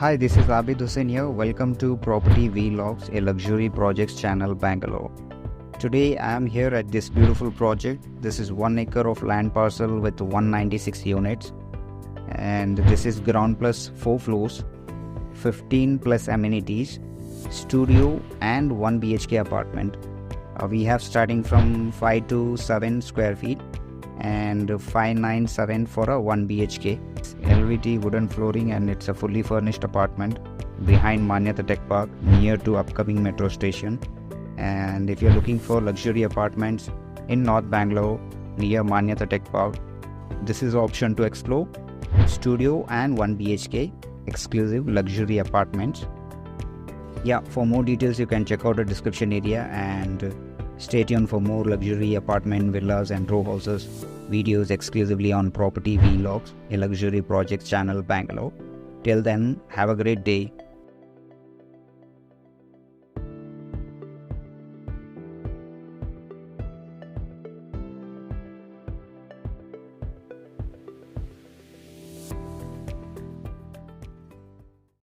Hi, this is Abid Hussain here. Welcome to Property Vlogs, a luxury projects channel, Bangalore. Today I am here at this beautiful project. This is 1 acre of land parcel with 196 units, and this is ground plus 4 floors, 15 plus amenities, studio and 1 BHK apartment. We have starting from 5 to 7 square feet and 597 for a 1 BHK. LVT wooden flooring, and it's a fully furnished apartment behind Manyata Tech Park, near to upcoming metro station. And if you're looking for luxury apartments in North Bangalore near Manyata Tech Park, this is option to explore. Studio and 1 BHK exclusive luxury apartments. Yeah, for more details you can check out the description area, and stay tuned for more luxury apartment, villas and row houses videos exclusively on Property Vlogs, a luxury projects channel, Bangalore. Till then, have a great day.